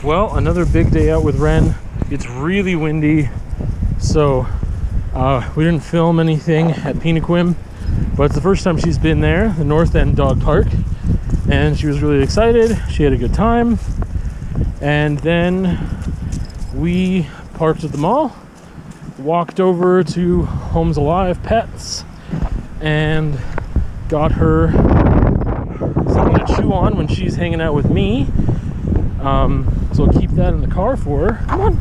Well, another big day out with Wren. It's really windy, so we didn't film anything at Penequim, but it's the first time she's been there, the North End Dog Park, and she was really excited. She had a good time, and then we parked at the mall, walked over to Homes Alive Pets, and got her something to chew on when she's hanging out with me. So I'll keep that in the car for her. Come on.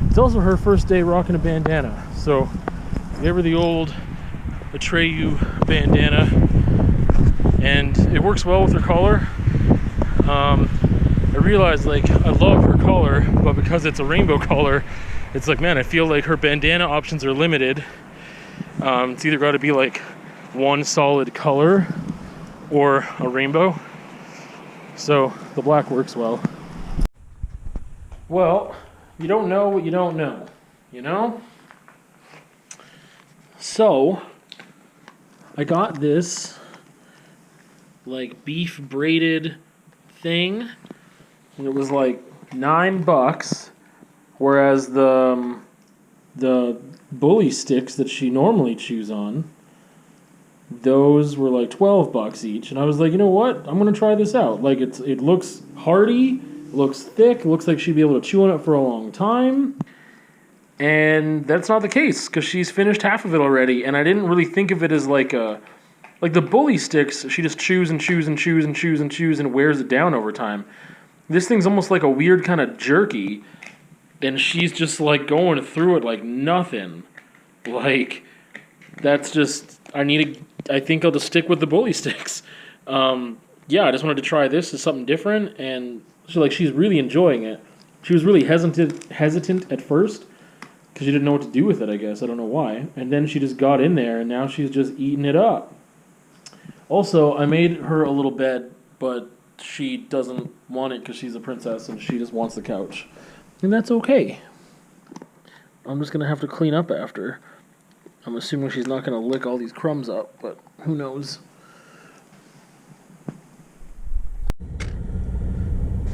It's also her first day rocking a bandana. So gave her the old Atreyu bandana, and it works well with her collar. I realized, like, I love her collar, but because it's a rainbow collar, it's like, man, I feel like her bandana options are limited. It's either got to be like one solid color or a rainbow. So the black works well. Well, you don't know what you don't know, you know? So, I got this, like, beef braided thing, and it was like $9, whereas the bully sticks that she normally chews on, those were like $12 each. And I was like, you know what? I'm gonna try this out. Like, it looks hearty. It looks thick. It looks like she'd be able to chew on it for a long time. And that's not the case, because she's finished half of it already. And I didn't really think of it as like the bully sticks, she just chews and chews and chews and chews and chews and wears it down over time. This thing's almost like a weird kind of jerky, and she's just like going through it like nothing. Like, that's just, I think I'll just stick with the bully sticks. Yeah, I just wanted to try this as something different, and she's really enjoying it. She was really hesitant at first, because she didn't know what to do with it, I guess. I don't know why. And then she just got in there, and now she's just eating it up. Also, I made her a little bed, but she doesn't want it because she's a princess, and she just wants the couch. And that's okay. I'm just going to have to clean up after. I'm assuming she's not going to lick all these crumbs up, but who knows.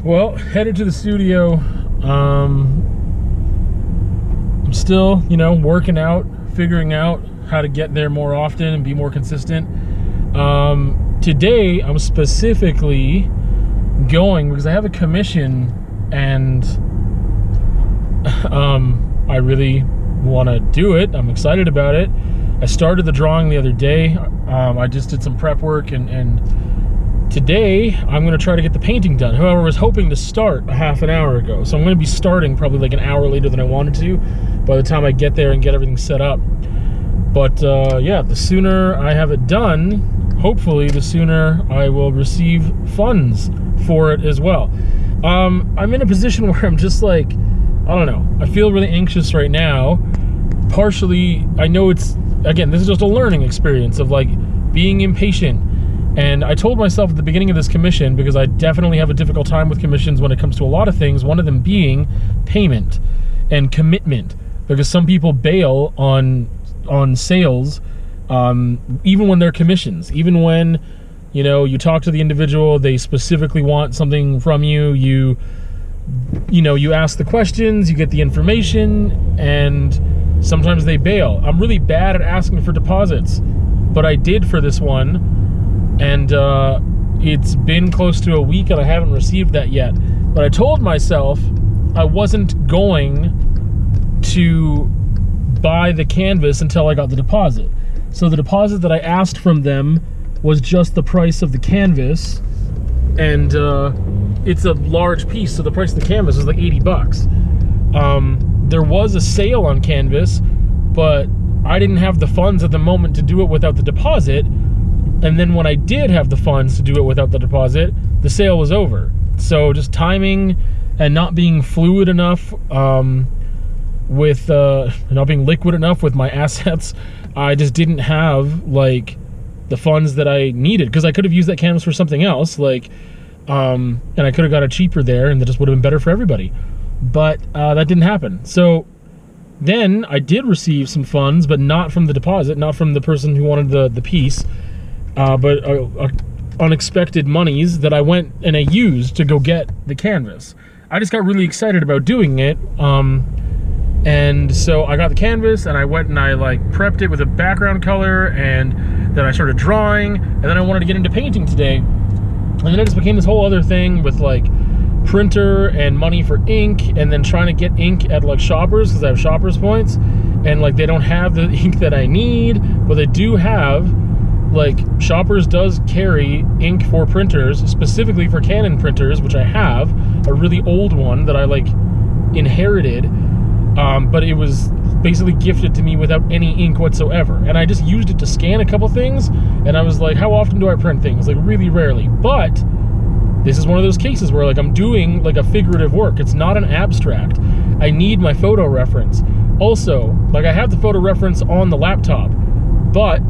Well, headed to the studio. I'm still, working out, figuring out how to get there more often and be more consistent. Today, I'm specifically going because I have a commission, and I really want to do it. I'm excited about it. I started the drawing the other day. I just did some prep work, and today I'm going to try to get the painting done. However, I was hoping to start a half an hour ago, so I'm going to be starting probably like an hour later than I wanted to by the time I get there and get everything set up. But yeah, the sooner I have it done, hopefully the sooner I will receive funds for it as well. I'm in a position where I'm just like, I don't know, I feel really anxious right now. Partially, I know it's, again, this is just a learning experience of like being impatient. And I told myself at the beginning of this commission, because I definitely have a difficult time with commissions when it comes to a lot of things, one of them being payment and commitment, because some people bail on sales, even when they're commissions, even when, you talk to the individual, they specifically want something from you, you ask the questions, you get the information, and sometimes they bail. I'm really bad at asking for deposits, but I did for this one. And it's been close to a week and I haven't received that yet. But I told myself I wasn't going to buy the canvas until I got the deposit. So the deposit that I asked from them was just the price of the canvas. And it's a large piece, so the price of the canvas is like $80. There was a sale on canvas, but I didn't have the funds at the moment to do it without the deposit. And then when I did have the funds to do it without the deposit, the sale was over. So just timing and not being fluid enough, with not being liquid enough with my assets, I just didn't have like the funds that I needed, because I could have used that canvas for something else, like, and I could have got it cheaper there, and that just would have been better for everybody. But that didn't happen. So then I did receive some funds, but not from the deposit, not from the person who wanted the piece. But unexpected monies that I went and I used to go get the canvas. I just got really excited about doing it. And so I got the canvas and I went and I like prepped it with a background color, and then I started drawing, and then I wanted to get into painting today. And then it just became this whole other thing with like printer and money for ink, and then trying to get ink at like Shoppers, because I have Shoppers points, and like they don't have the ink that I need, but they do have, like, Shoppers does carry ink for printers, specifically for Canon printers, which I have, a really old one that I like inherited, but it was basically gifted to me without any ink whatsoever, and I just used it to scan a couple things, and I was like, how often do I print things? Like, really rarely. But this is one of those cases where like I'm doing like a figurative work. It's not an abstract. I need my photo reference. Also, like, I have the photo reference on the laptop, but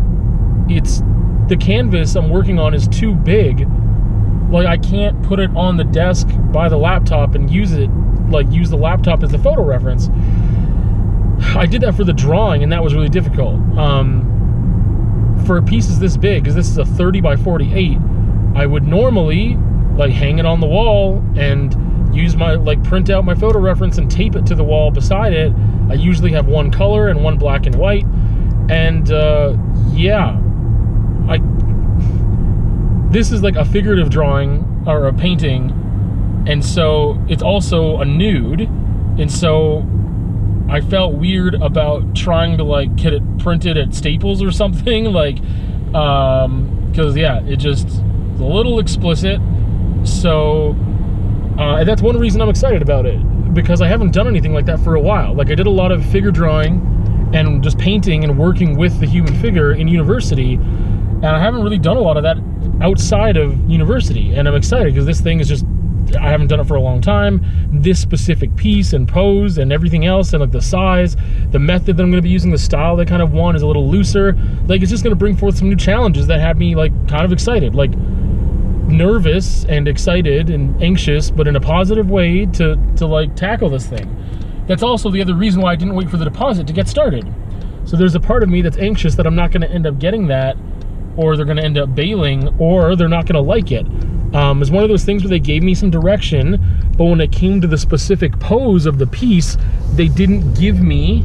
it's the canvas I'm working on is too big. Like, I can't put it on the desk by the laptop and use it, like use the laptop as a photo reference. I did that for the drawing, and that was really difficult. For pieces this big, because this is a 30 by 48, I would normally like hang it on the wall and use my, like, print out my photo reference and tape it to the wall beside it. I usually have one color and one black and white, and yeah, this is like a figurative drawing or a painting, and so it's also a nude, and so I felt weird about trying to like get it printed at Staples or something, like, because yeah, it just is a little explicit. So and that's one reason I'm excited about it, because I haven't done anything like that for a while. Like, I did a lot of figure drawing and just painting and working with the human figure in university, and I haven't really done a lot of that outside of university, and I'm excited because this thing is just, I haven't done it for a long time. This specific piece and pose and everything else, and like the size, the method that I'm going to be using, the style they kind of want is a little looser. Like, it's just going to bring forth some new challenges that have me like kind of excited, like nervous and excited and anxious, but in a positive way to like tackle this thing. That's also the other reason why I didn't wait for the deposit to get started. So there's a part of me that's anxious that I'm not going to end up getting that, or they're going to end up bailing, or they're not going to like it. It's one of those things where they gave me some direction, but when it came to the specific pose of the piece, they didn't give me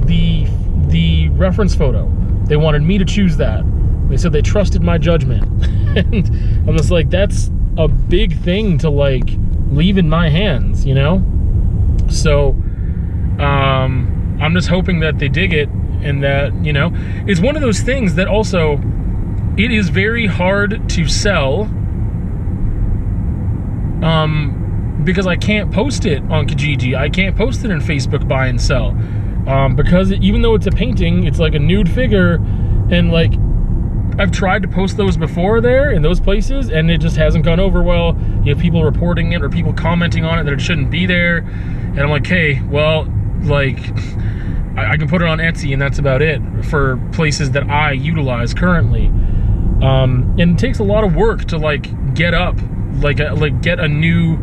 the reference photo. They wanted me to choose that. They said they trusted my judgment. And I'm just like, that's a big thing to like leave in my hands, you know? So I'm just hoping that they dig it, and that, you know, it's one of those things that also, it is very hard to sell because I can't post it on Kijiji. I can't post it in Facebook buy and sell because even though it's a painting, it's like a nude figure, and like I've tried to post those before there in those places, and it just hasn't gone over well. You have people reporting it or people commenting on it that it shouldn't be there, and I'm like, hey, well, like, I can put it on Etsy, and that's about it for places that I utilize currently. And it takes a lot of work to like get up, like get a new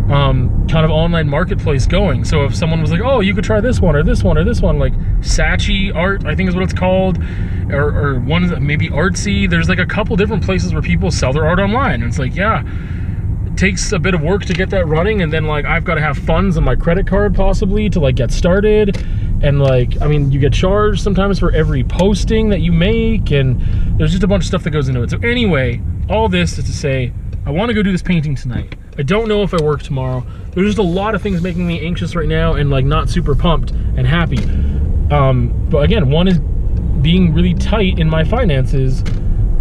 kind of online marketplace going. So if someone was like, oh, you could try this one or this one or this one, like Saatchi Art, I think is what it's called, or one maybe Artsy. There's like a couple different places where people sell their art online, and it's like, yeah, it takes a bit of work to get that running, and then like I've got to have funds on my credit card possibly to like get started. And like, I mean, you get charged sometimes for every posting that you make, and there's just a bunch of stuff that goes into it. So anyway, all this is to say, I want to go do this painting tonight. I don't know if I work tomorrow. There's just a lot of things making me anxious right now, and like not super pumped and happy. But again, one is being really tight in my finances,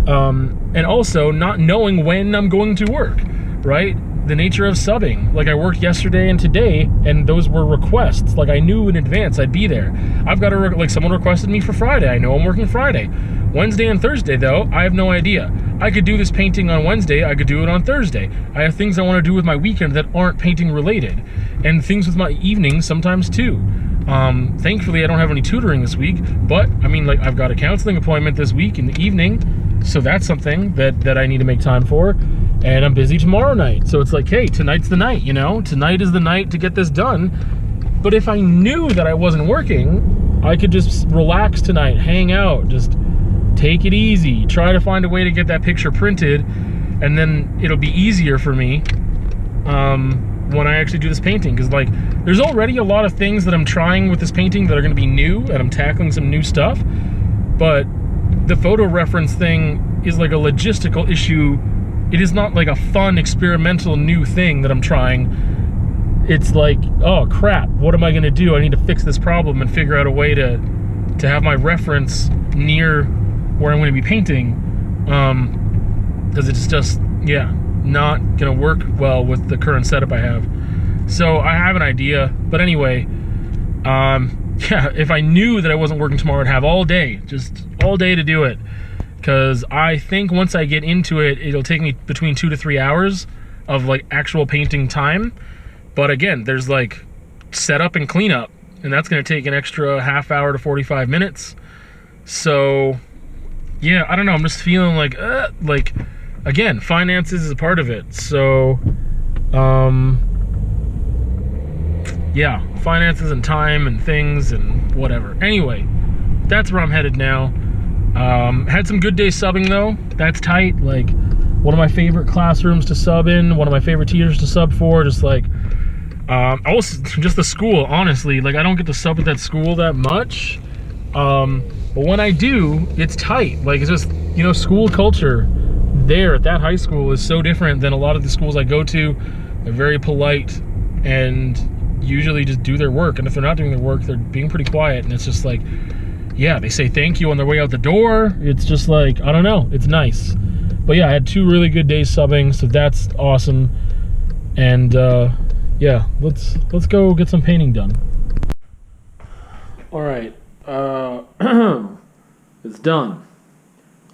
and also not knowing when I'm going to work, right? The nature of subbing. Like, I worked yesterday and today, and those were requests. Like, I knew in advance I'd be there. I've got to, like, someone requested me for Friday. I know I'm working Friday. Wednesday and Thursday, though, I have no idea. I could do this painting on Wednesday. I could do it on Thursday. I have things I want to do with my weekend that aren't painting related, and things with my evenings sometimes, too. Thankfully, I don't have any tutoring this week, but, I mean, like, I've got a counseling appointment this week in the evening, so that's something that I need to make time for. And I'm busy tomorrow night. So it's like, hey, tonight's the night, you know? Tonight is the night to get this done. But if I knew that I wasn't working, I could just relax tonight, hang out, just take it easy, try to find a way to get that picture printed, and then it'll be easier for me when I actually do this painting, because like there's already a lot of things that I'm trying with this painting that are going to be new, and I'm tackling some new stuff, but the photo reference thing is like a logistical issue. It is not like a fun experimental new thing that I'm trying. It's like, oh crap, what am I going to do? I need to fix this problem and figure out a way to have my reference near where I'm going to be painting, because it's just, yeah, not gonna work well with the current setup I have. So I have an idea, but anyway, yeah, if I knew that I wasn't working tomorrow, I'd have all day, just all day to do it, because I think once I get into it, it'll take me between 2 to 3 hours of like actual painting time. But again, there's like setup and cleanup, and that's gonna take an extra half hour to 45 minutes. So yeah, I don't know, I'm just feeling like again, finances is a part of it. So, yeah, finances and time and things and whatever. Anyway, that's where I'm headed now. Had some good days subbing though. That's tight. Like, one of my favorite classrooms to sub in, one of my favorite teachers to sub for, just like, also just the school, honestly. Like, I don't get to sub at that school that much. But when I do, it's tight. Like, it's just, you know, school culture there at that high school is so different than a lot of the schools I go to. They're very polite and usually just do their work, and if they're not doing their work, they're being pretty quiet, and it's just like, yeah, they say thank you on their way out the door. It's just like, I don't know, it's nice. But yeah, I had 2 really good days subbing, so that's awesome. And yeah, let's go get some painting done. All right, it's done.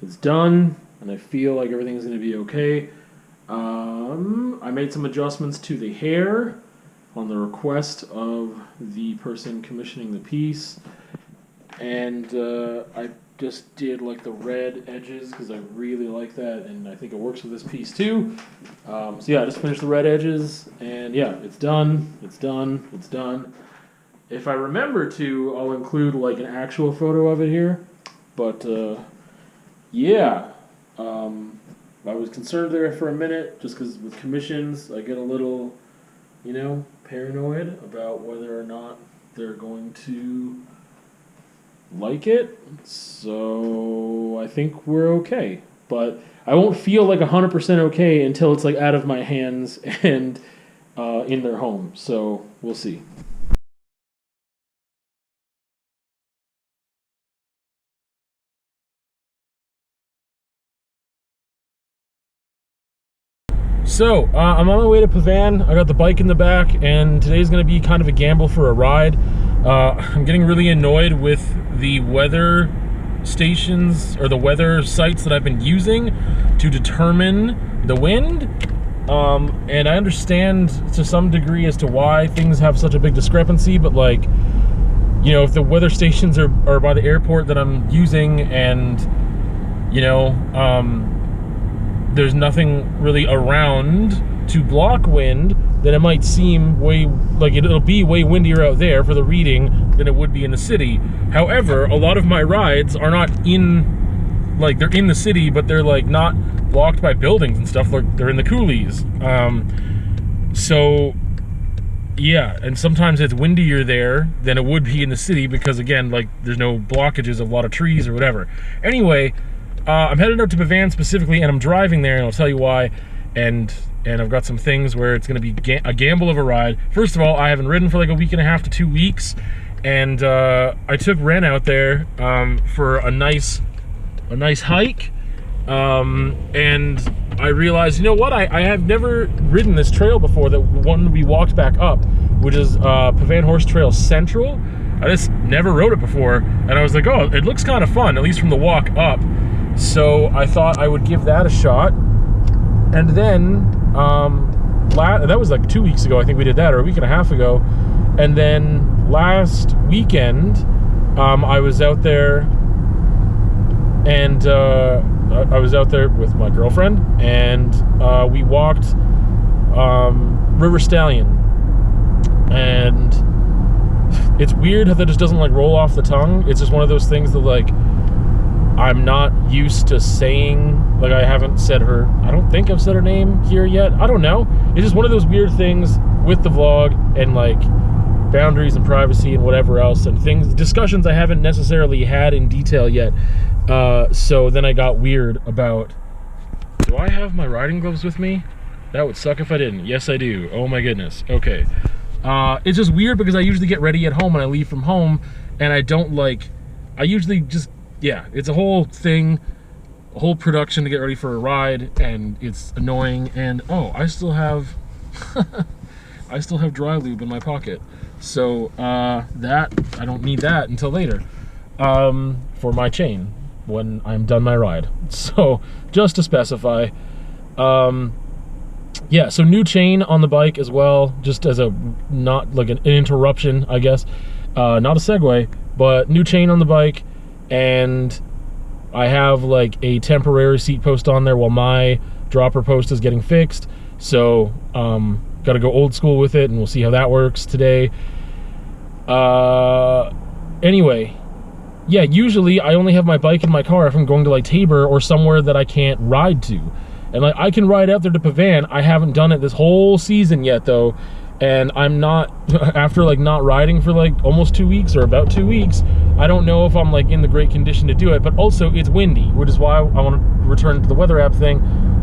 It's done. And I feel like everything's going to be okay. I made some adjustments to the hair on the request of the person commissioning the piece. And I just did like the red edges because I really like that, and I think it works with this piece too. So yeah, I just finished the red edges, and yeah, it's done, it's done, it's done. If I remember to, I'll include like an actual photo of it here. But yeah. I was concerned there for a minute, just because with commissions, I get a little, you know, paranoid about whether or not they're going to like it. So I think we're okay. But I won't feel like 100% okay until it's like out of my hands and in their home. So we'll see. So, I'm on my way to Pavan. I got the bike in the back, and today's going to be kind of a gamble for a ride. I'm getting really annoyed with the weather stations, or the weather sites that I've been using to determine the wind. And I understand to some degree as to why things have such a big discrepancy, but like, you know, if the weather stations are by the airport that I'm using, and, you know, there's nothing really around to block wind, then it might seem way, like it'll be way windier out there for the reading than it would be in the city. However, a lot of my rides are not in, like, they're in the city, but they're like not blocked by buildings and stuff, like they're in the coulees. So yeah, and sometimes it's windier there than it would be in the city because, again, like, there's no blockages of a lot of trees or whatever. Anyway, I'm headed up to Pavan specifically, and I'm driving there, and I'll tell you why. And I've got some things where it's going to be a gamble of a ride. First of all, I haven't ridden for like a week and a half to 2 weeks, and I took Wren out there for a nice hike, and I realized, you know what, I have never ridden this trail before, that one we walked back up, which is Pavan Horse Trail Central. I just never rode it before, and I was like, oh, it looks kind of fun, at least from the walk up. So I thought I would give that a shot. And then, that was like 2 weeks ago, I think we did that, or a week and a half ago. And then last weekend, I was out there, and I was out there with my girlfriend, and we walked River Stallion. And it's weird how that just doesn't like roll off the tongue. It's just one of those things that, like, I'm not used to saying, like, I haven't said her, I don't think I've said her name here yet. I don't know. It's just one of those weird things with the vlog and like boundaries and privacy and whatever else and things, discussions I haven't necessarily had in detail yet. So then I got weird about, do I have my riding gloves with me? That would suck if I didn't. Yes, I do. Oh my goodness. Okay. It's just weird because I usually get ready at home when I leave from home, and I don't like, I usually just, yeah, it's a whole thing, a whole production to get ready for a ride, and it's annoying. And oh, I still have I still have dry lube in my pocket, so that I don't need that until later for my chain when I'm done my ride. So just to specify, yeah, so new chain on the bike as well, just as a, not like an interruption, I guess, not a segue, but new chain on the bike. And I have like a temporary seat post on there while my dropper post is getting fixed. So got to go old school with it, and we'll see how that works today. Anyway, yeah, usually I only have my bike in my car if I'm going to like Tabor or somewhere that I can't ride to. And like I can ride out there to Pavan. I haven't done it this whole season yet though. And I'm not, after like not riding for like almost 2 weeks or about 2 weeks, I don't know if I'm like in the great condition to do it. But also it's windy, which is why I want to return to the weather app thing.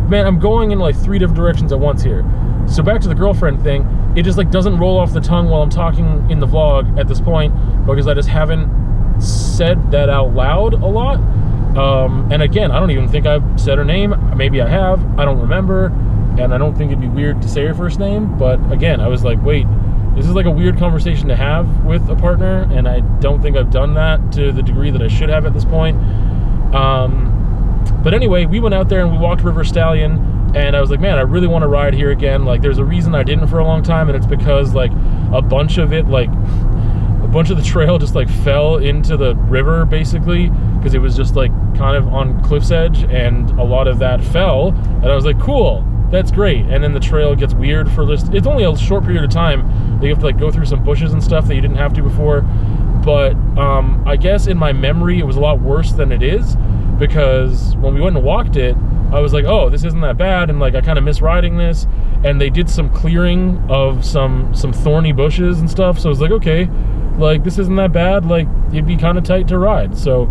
Man, I'm going in like 3 different directions at once here. So back to the girlfriend thing, it just like doesn't roll off the tongue while I'm talking in the vlog at this point, because I just haven't said that out loud a lot. And again, I don't even think I've said her name. Maybe I have, I don't remember. And I don't think it'd be weird to say her first name, but again, I was like, wait, this is like a weird conversation to have with a partner, and I don't think I've done that to the degree that I should have at this point. But anyway, we went out there and we walked River Stallion, and I was like, man, I really want to ride here again. Like, there's a reason I didn't for a long time, and it's because like a bunch of it, like a bunch of the trail just like fell into the river basically, because it was just like kind of on cliff's edge, and a lot of that fell, and I was like, cool. That's great. And then the trail gets weird for this. It's only a short period of time. You have to like go through some bushes and stuff that you didn't have to before. But I guess in my memory, it was a lot worse than it is, because when we went and walked it, I was like, oh, this isn't that bad. And like, I kind of miss riding this. And they did some clearing of some thorny bushes and stuff. So I was like, okay, like this isn't that bad. Like it'd be kind of tight to ride. So,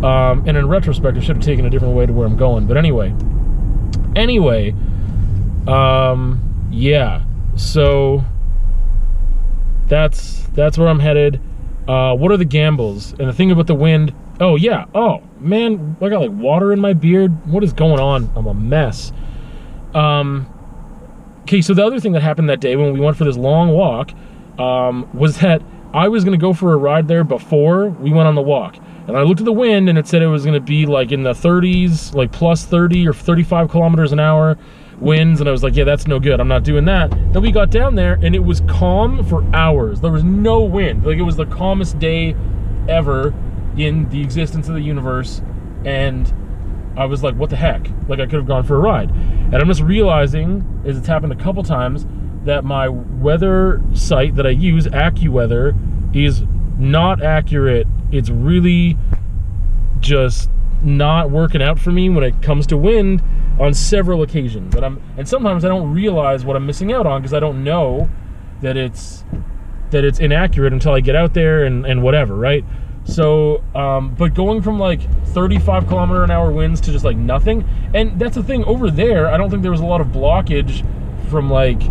and in retrospect, I should have taken a different way to where I'm going. But anyway, yeah, so that's where I'm headed. What are the gambles? And the thing about the wind, oh yeah, oh man, I got like water in my beard. What is going on? I'm a mess. Okay, so the other thing that happened that day when we went for this long walk was that I was gonna go for a ride there before we went on the walk. And I looked at the wind, and it said it was gonna be like in the 30s, like plus 30 or 35 kilometers an hour winds, and I was like, yeah, that's no good, I'm not doing that. Then we got down there and it was calm for hours. There was no wind. Like, it was the calmest day ever in the existence of the universe, and I was like, what the heck? Like, I could have gone for a ride. And I'm just realizing, as it's happened a couple times, that my weather site that I use, AccuWeather, is not accurate. It's really just not working out for me when it comes to wind on several occasions. And sometimes I don't realize what I'm missing out on, because I don't know that it's inaccurate until I get out there and whatever, right? So, but going from like 35 kilometer an hour winds to just like nothing, and that's the thing over there, I don't think there was a lot of blockage from like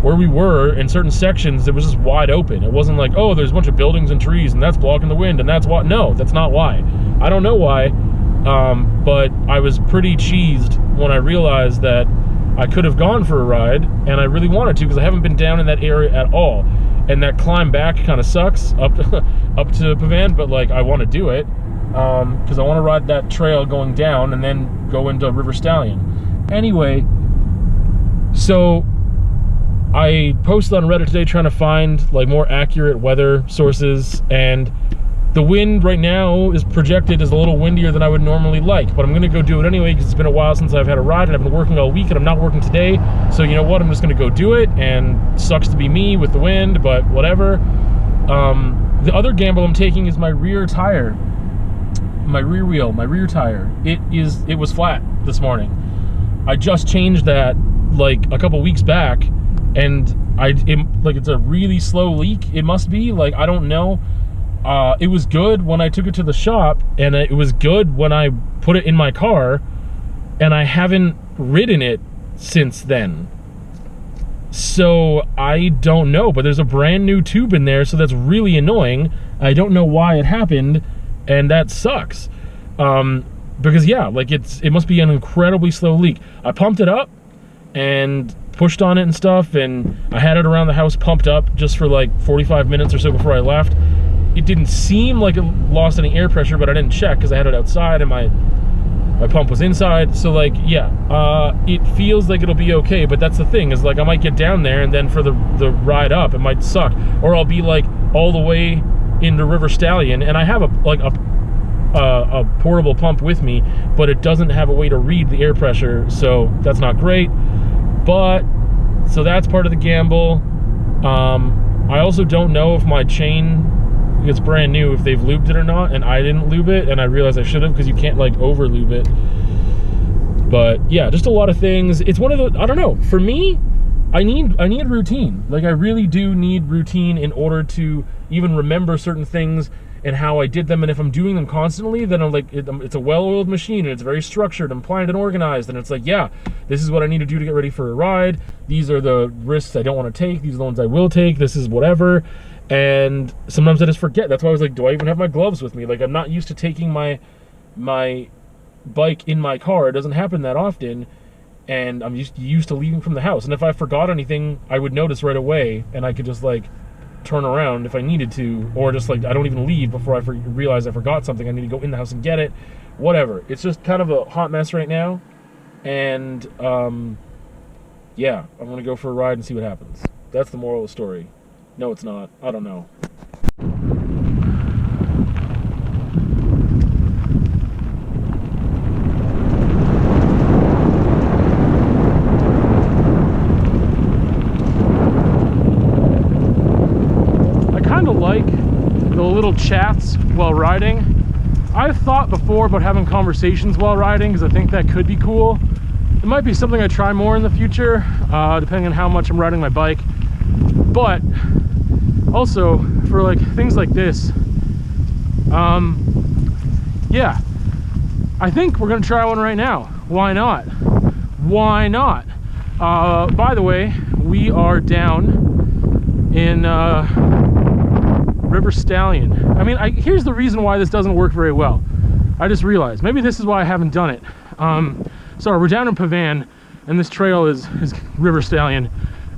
where we were in certain sections. It was just wide open. It wasn't like, oh, there's a bunch of buildings and trees and that's blocking the wind and that's why. No, that's not why. I don't know why, but I was pretty cheesed when I realized that I could have gone for a ride, and I really wanted to, because I haven't been down in that area at all. And that climb back kind of sucks up to Pavan, but like I want to do it because I want to ride that trail going down and then go into River Stallion. Anyway, so I posted on Reddit today trying to find like more accurate weather sources, and the wind right now is projected as a little windier than I would normally like, but I'm gonna go do it anyway because it's been a while since I've had a ride, and I've been working all week and I'm not working today. So you know what, I'm just gonna go do it, and sucks to be me with the wind, but whatever. The other gamble I'm taking is my rear tire. my rear wheel, my rear tire, it was flat this morning. I just changed that like a couple weeks back, and it's a really slow leak. It must be, like, I don't know. It was good when I took it to the shop, and it was good when I put it in my car, and I haven't ridden it since then. So I don't know, but there's a brand new tube in there, so that's really annoying. I don't know why it happened, and that sucks. Because yeah, like it must be an incredibly slow leak. I pumped it up and pushed on it and stuff, and I had it around the house pumped up just for like 45 minutes or so before I left. It didn't seem like it lost any air pressure, but I didn't check because I had it outside and my pump was inside. So like, yeah, it feels like it'll be okay, but that's the thing, is like I might get down there and then for the ride up it might suck, or I'll be like all the way into River Stallion, and I have a portable pump with me, but it doesn't have a way to read the air pressure, so that's not great. But so that's part of the gamble. I also don't know if my chain, it's brand new, if they've lubed it or not, and I didn't lube it, and I realized I should have, because you can't like over lube it. But yeah, just a lot of things. It's one of the, I don't know, for me, I need routine. Like I really do need routine in order to even remember certain things and how I did them. And if I'm doing them constantly, then I'm like, it's a well-oiled machine, and it's very structured and planned and organized, and it's like, yeah, this is what I need to do to get ready for a ride. These are the risks I don't want to take. These are the ones I will take. This is whatever. And sometimes I just forget. That's why I was like, do I even have my gloves with me? Like, I'm not used to taking my bike in my car. It doesn't happen that often, and I'm used to leaving from the house. And if I forgot anything, I would notice right away, and I could just like turn around if I needed to, or just like I don't even leave before I realize I forgot something. I need to go in the house and get it. Whatever. It's just kind of a hot mess right now, and yeah, I'm gonna go for a ride and see what happens. That's the moral of the story. No, it's not. I don't know. I kind of like the little chats while riding. I've thought before about having conversations while riding, because I think that could be cool. It might be something I try more in the future, depending on how much I'm riding my bike. But also for like things like this, yeah, I think we're gonna try one right now. Why not? Why not? By the way, we are down in River Stallion. I mean, here's the reason why this doesn't work very well. I just realized maybe this is why I haven't done it. Sorry, we're down in Pavan, and this trail is River Stallion.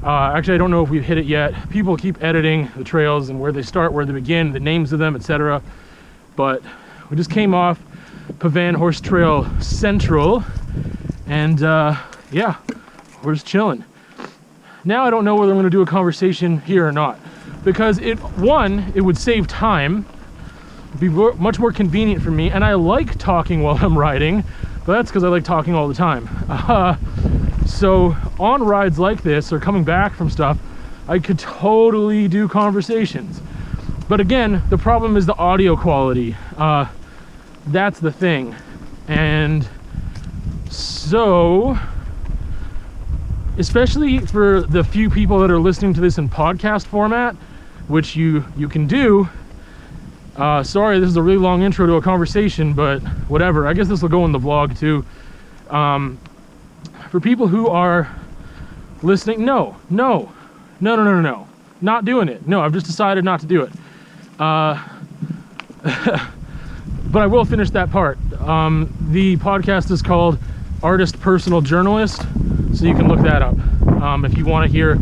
Actually, I don't know if we've hit it yet. People keep editing the trails and where they start, where they begin, the names of them, etc. But we just came off Pavan Horse Trail Central, and yeah, we're just chilling. Now I don't know whether I'm going to do a conversation here or not, because it would save time, be much more convenient for me, and I like talking while I'm riding, but that's because I like talking all the time. So on rides like this, or coming back from stuff, I could totally do conversations. But again, the problem is the audio quality. That's the thing. And so, especially for the few people that are listening to this in podcast format, which you can do, sorry, this is a really long intro to a conversation, but whatever. I guess this will go in the vlog too. For people who are listening, no, not doing it. No, I've just decided not to do it. But I will finish that part. The podcast is called Artist Personal Journalist, so you can look that up if you want to hear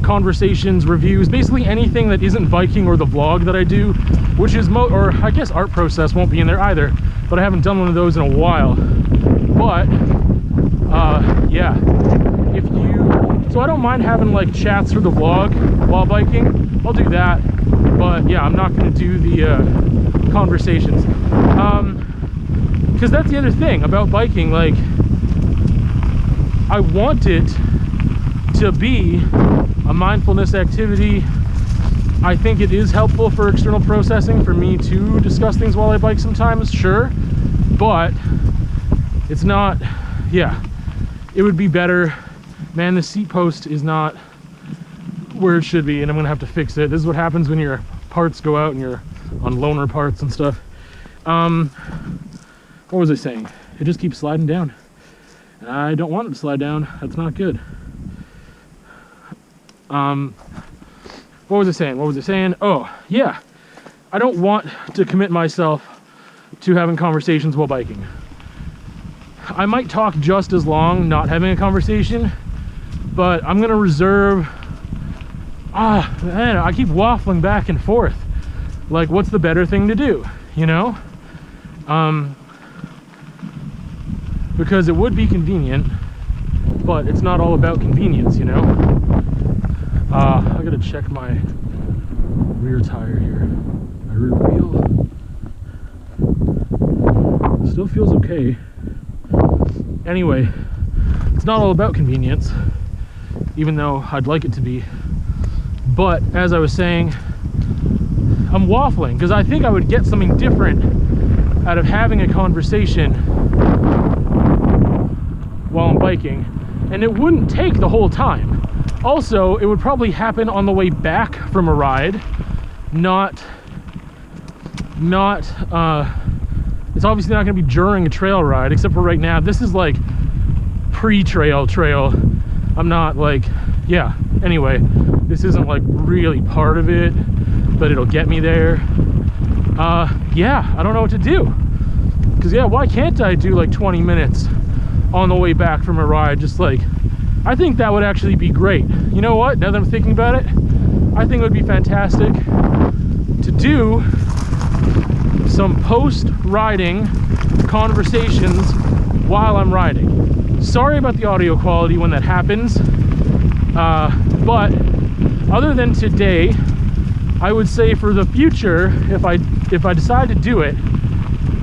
conversations, reviews, basically anything that isn't biking or the vlog that I do, which is or I guess art process won't be in there either, but I haven't done one of those in a while. But yeah, so I don't mind having like chats for the vlog while biking. I'll do that, but yeah, I'm not going to do the conversations, because that's the other thing about biking. Like, I want it to be a mindfulness activity. I think it is helpful for external processing for me to discuss things while I bike sometimes, sure, but it's not, yeah, it would be better. Man, the seat post is not where it should be, and I'm gonna have to fix it. This is what happens when your parts go out and you're on loaner parts and stuff. What was I saying? It just keeps sliding down. And I don't want it to slide down. That's not good. What was I saying? What was I saying? Oh, yeah. I don't want to commit myself to having conversations while biking. I might talk just as long not having a conversation, but I'm gonna reserve. Man, I keep waffling back and forth. Like, what's the better thing to do, you know? Because it would be convenient, but it's not all about convenience, you know? I gotta check my rear tire here. My rear wheel. Still feels okay. Anyway, it's not all about convenience, even though I'd like it to be. But as I was saying, I'm waffling because I think I would get something different out of having a conversation while I'm biking, and it wouldn't take the whole time. Also, it would probably happen on the way back from a ride, it's obviously not going to be during a trail ride, except for right now. This is like pre-trail trail. I'm not like, yeah, anyway, this isn't like really part of it, but it'll get me there. Yeah, I don't know what to do. Because, yeah, why can't I do like 20 minutes on the way back from a ride? Just like, I think that would actually be great. You know what? Now that I'm thinking about it, I think it would be fantastic to do some post-riding conversations while I'm riding. Sorry about the audio quality when that happens, but other than today, I would say for the future, if I decide to do it,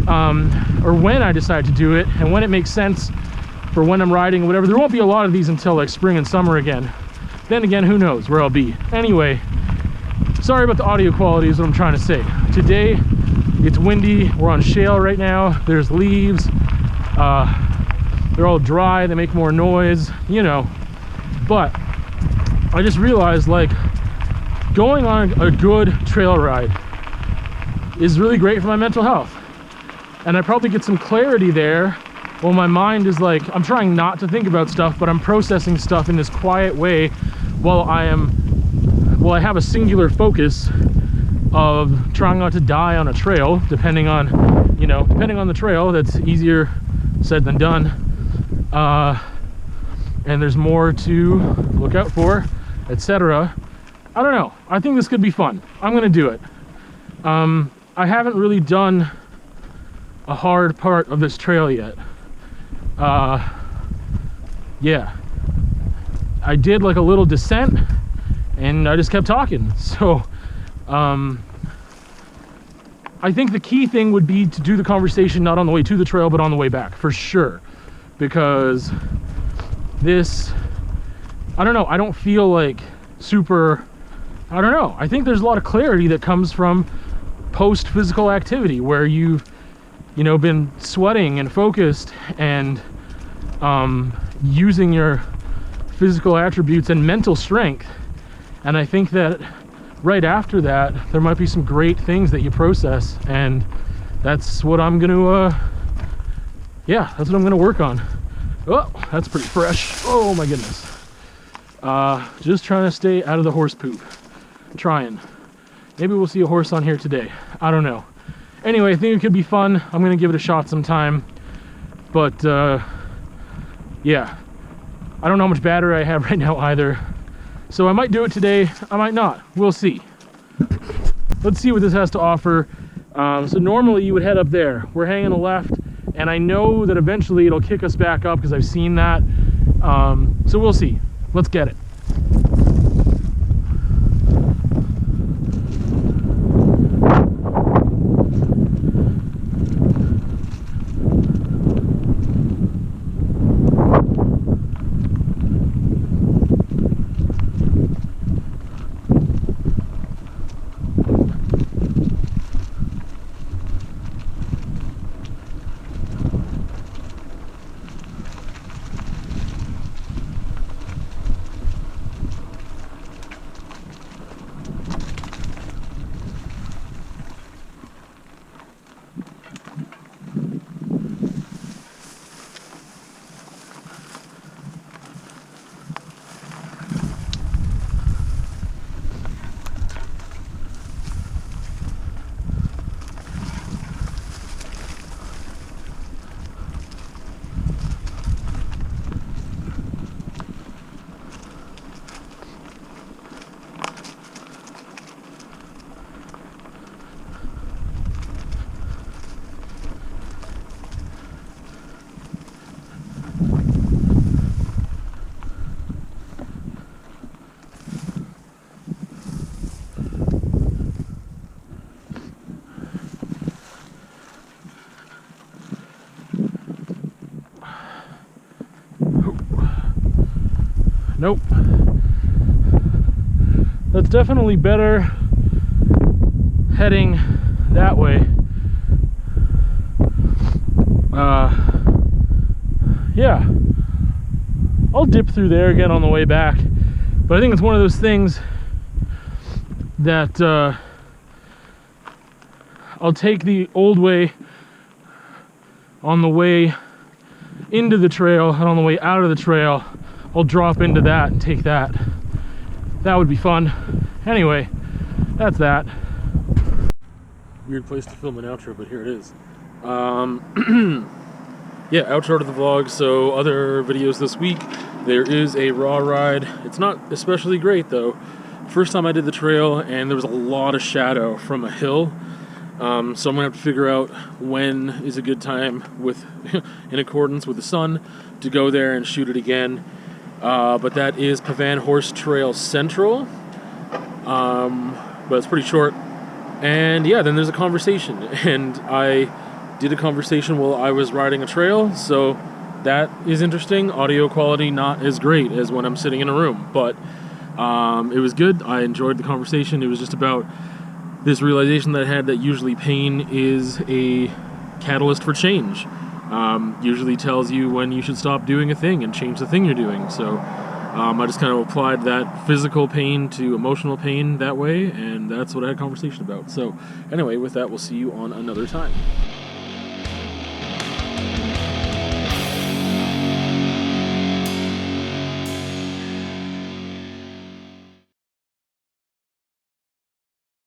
or when I decide to do it, and when it makes sense for when I'm riding or whatever, there won't be a lot of these until like spring and summer again. Then again, who knows where I'll be. Anyway, sorry about the audio quality is what I'm trying to say. Today, it's windy, we're on shale right now, there's leaves, they're all dry, they make more noise, you know. But I just realized, like, going on a good trail ride is really great for my mental health. And I probably get some clarity there while my mind is like, I'm trying not to think about stuff, but I'm processing stuff in this quiet way while I have a singular focus of trying not to die on a trail, depending on the trail. That's easier said than done. And there's more to look out for, etc. I don't know. I think this could be fun. I'm gonna do it. I haven't really done a hard part of this trail yet. Yeah, I did like a little descent and I just kept talking. So I think the key thing would be to do the conversation not on the way to the trail, but on the way back, for sure. Because this, I don't know, I don't feel like super, I don't know. I think there's a lot of clarity that comes from post-physical activity where you've, been sweating and focused and using your physical attributes and mental strength. And I think that right after that, there might be some great things that you process, and that's what I'm gonna, that's what I'm gonna work on. Oh, that's pretty fresh. Oh my goodness. Just trying to stay out of the horse poop. Trying. Maybe we'll see a horse on here today. I don't know. Anyway, I think it could be fun. I'm gonna give it a shot sometime. But, yeah. I don't know how much battery I have right now either. So I might do it today, I might not. We'll see. Let's see what this has to offer. So normally you would head up there. We're hanging a left, and I know that eventually it'll kick us back up because I've seen that. So we'll see. Let's get it. Nope. That's definitely better heading that way. Yeah. I'll dip through there again on the way back. But I think it's one of those things that I'll take the old way on the way into the trail, and on the way out of the trail, I'll drop into that and take that. That would be fun. Anyway, that's that. Weird place to film an outro, but here it is. Yeah, outro to the vlog. So other videos this week, there is a raw ride. It's not especially great though. First time I did the trail, and there was a lot of shadow from a hill. So I'm gonna have to figure out when is a good time, with in accordance with the sun, to go there and shoot it again. But that is Pavan Horse Trail Central. But it's pretty short. And yeah, then there's a conversation, and I did a conversation while I was riding a trail, so that is interesting. Audio quality not as great as when I'm sitting in a room, but it was good. I enjoyed the conversation. It was just about this realization that I had, that usually pain is a catalyst for change. Usually tells you when you should stop doing a thing and change the thing you're doing. So I just kind of applied that physical pain to emotional pain that way, and that's what I had a conversation about. So anyway, with that, we'll see you on another time.